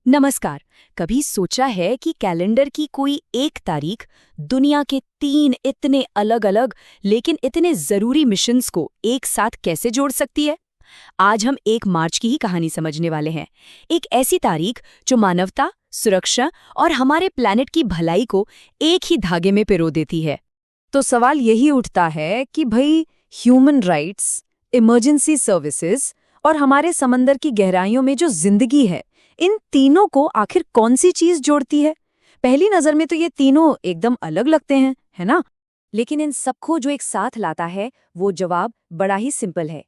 नमस्कार। कभी सोचा है कि कैलेंडर की कोई एक तारीख दुनिया के 3 इतने अलग-अलग लेकिन इतने जरूरी मिशंस को एक साथ कैसे जोड़ सकती है? आज हम 1 मार्च की ही कहानी समझने वाले हैं। एक ऐसी तारीख जो मानवता, सुरक्षा और हमारे प्लैनेट की भलाई को एक ही धागे में पिरो देती है। तो सवाल यही उठता है कि भाई ह्यूमन राइट्स, इमरजेंसी सर्विसेज और हमारे समंदर की गहराइयों में जो जिंदगी है, इन तीनों को आखिर कौन सी चीज जोड़ती है? पहली नजर में तो ये तीनों एकदम अलग लगते हैं, है ना? लेकिन इन सबको जो एक साथ लाता है, वो जवाब बड़ा ही सिंपल है।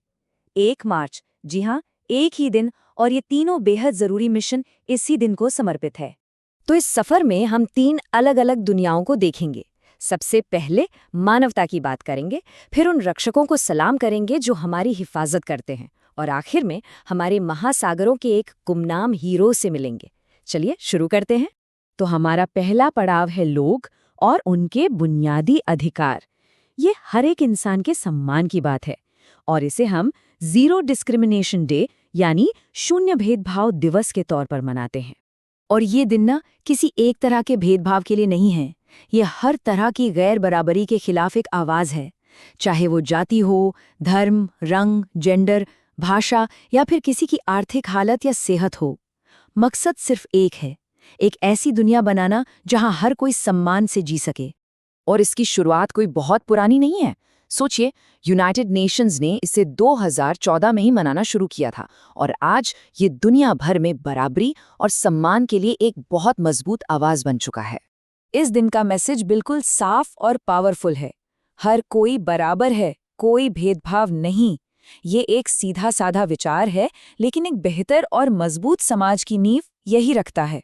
1 मार्च, जी हाँ, एक ही दिन, और ये तीनों बेहद जरूरी मिशन इसी दिन को समर्पित है। तो इस सफर में हम 3 अलग-अलग दुनियाओं को देखेंगे। सबसे पहले मानवता की बात करेंगे, फिर उन रक्षकों को सलाम करेंगे जो हमारी हिफाजत करते हैं, और आखिर में हमारे महासागरों के एक गुमनाम हीरो से मिलेंगे। चलिए शुरू करते हैं। तो हमारा पहला पड़ाव है लोग और उनके बुनियादी अधिकार। ये हर एक इंसान के सम्मान की बात है, और इसे हम जीरो डिस्क्रिमिनेशन डे यानी शून्य भेदभाव दिवस के तौर पर मनाते हैं। और ये दिन ना किसी एक तरह के भेदभाव के लिए नहीं है। ये हर तरह की गैर बराबरी के खिलाफ एक आवाज है, चाहे वो जाति हो, धर्म, रंग, जेंडर, भाषा या फिर किसी की आर्थिक हालत या सेहत हो। मकसद सिर्फ एक है, एक ऐसी दुनिया बनाना जहां हर कोई सम्मान से जी सके। और इसकी शुरुआत कोई बहुत पुरानी नहीं है। सोचिए, यूनाइटेड नेशंस ने इसे 2014 में ही मनाना शुरू किया था, और आज ये दुनिया भर में बराबरी और सम्मान के लिए एक बहुत मजबूत आवाज बन चुका है। इस दिन का मैसेज बिल्कुल साफ और पावरफुल है। हर कोई बराबर है, कोई भेदभाव नहीं। ये एक सीधा साधा विचार है, लेकिन एक बेहतर और मजबूत समाज की नींव यही रखता है।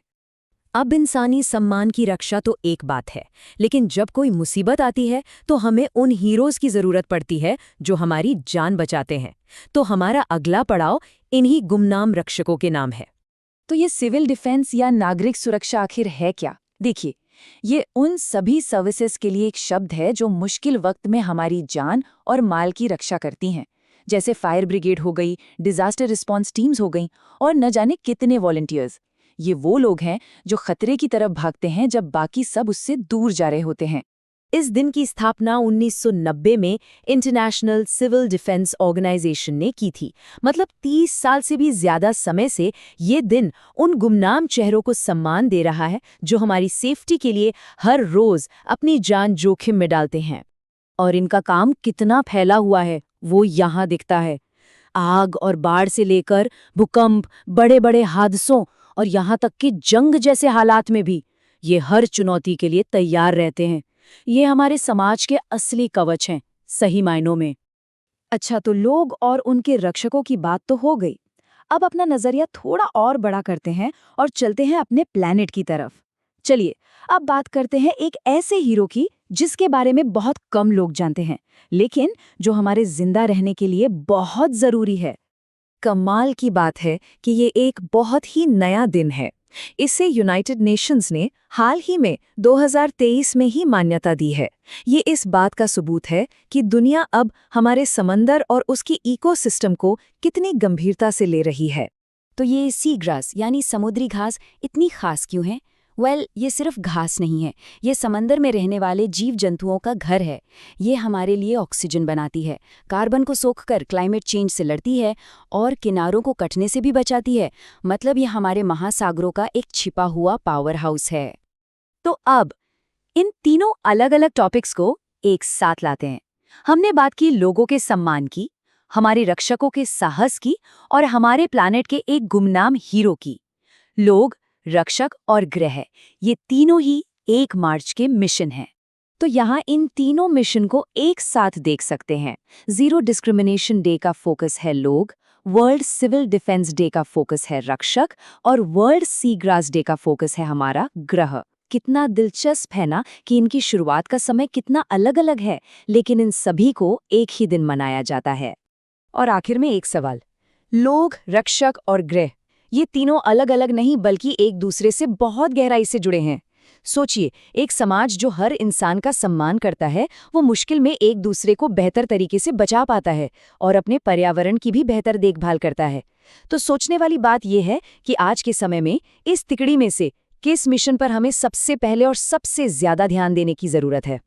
अब इंसानी सम्मान की रक्षा तो एक बात है, लेकिन जब कोई मुसीबत आती है तो हमें उन हीरोज की जरूरत पड़ती है जो हमारी जान बचाते हैं। तो हमारा अगला पड़ाव इन्हीं गुमनाम रक्षकों के नाम है। तो ये सिविल डिफेंस या नागरिक सुरक्षा आखिर है क्या? देखिए, ये उन सभी सर्विसेज के लिए एक शब्द है जो मुश्किल वक्त में हमारी जान और माल की रक्षा करती हैं। जैसे फायर ब्रिगेड हो गई, डिजास्टर रिस्पांस टीम्स हो गईं, और न जाने कितने वॉलंटियर्स। ये वो लोग हैं जो खतरे की तरफ भागते हैं जब बाकी सब उससे दूर जा रहे होते हैं। इस दिन की स्थापना 1990 में इंटरनेशनल सिविल डिफेंस ऑर्गेनाइजेशन ने की थी। मतलब 30 साल से भी ज्यादा समय से ये दिन उन गुमनाम चेहरों को सम्मान दे रहा है जो हमारी सेफ्टी के लिए हर रोज अपनी जान जोखिम में डालते हैं। और इनका काम कितना फैला हुआ है वो यहाँ दिखता है। आग और बाढ़ से लेकर भूकंप, बड़े बड़े हादसों और यहाँ तक कि जंग जैसे हालात में भी ये हर चुनौती के लिए तैयार रहते हैं। ये हमारे समाज के असली कवच हैं, सही मायनों में। अच्छा, तो लोग और उनके रक्षकों की बात तो हो गई। अब अपना नजरिया थोड़ा और बड़ा करते हैं और चलते हैं अपने प्लैनेट की तरफ। चलिए, अब बात करते हैं एक ऐसे हीरो की जिसके बारे में बहुत कम लोग जानते हैं, लेकिन जो हमारे जिंदा रहने के लिए बहुत जरूरी है। कमाल की बात है कि ये एक बहुत ही नया दिन है। इसे यूनाइटेड नेशंस ने हाल ही में 2023 में ही मान्यता दी है। ये इस बात का सबूत है कि दुनिया अब हमारे समंदर और उसकी इकोसिस्टम को कितनी गंभीरता से ले रही है। तो ये सी ग्रास यानी समुद्री घास इतनी खास क्यों है? ये सिर्फ घास नहीं है, ये समंदर में रहने वाले जीव जंतुओं का घर है। ये हमारे लिए ऑक्सीजन बनाती है, कार्बन को सोखकर क्लाइमेट चेंज से लड़ती है और किनारों को कटने से भी बचाती है। मतलब ये हमारे महासागरों का एक छिपा हुआ पावर हाउस है। तो अब इन तीनों अलग अलग टॉपिक्स को एक साथ लाते हैं। हमने बात की लोगों के सम्मान की, हमारे रक्षकों के साहस की, और हमारे प्लैनेट के एक गुमनाम हीरो की। लोग, रक्षक और ग्रह, ये तीनों ही 1 मार्च के मिशन हैं। तो यहाँ इन तीनों मिशन को एक साथ देख सकते हैं। जीरो डिस्क्रिमिनेशन डे का फोकस है लोग, वर्ल्ड सिविल डिफेंस डे का फोकस है रक्षक, और वर्ल्ड सी ग्रास डे का फोकस है हमारा ग्रह। कितना दिलचस्प है ना कि इनकी शुरुआत का समय कितना अलग अलग है, लेकिन इन सभी को एक ही दिन मनाया जाता है। और आखिर में एक सवाल, लोग, रक्षक और ग्रह, ये तीनों अलग अलग नहीं बल्कि एक दूसरे से बहुत गहराई से जुड़े हैं। सोचिए, एक समाज जो हर इंसान का सम्मान करता है, वो मुश्किल में एक दूसरे को बेहतर तरीके से बचा पाता है और अपने पर्यावरण की भी बेहतर देखभाल करता है। तो सोचने वाली बात यह है कि आज के समय में इस तिकड़ी में से किस मिशन पर हमें सबसे पहले और सबसे ज्यादा ध्यान देने की जरूरत है।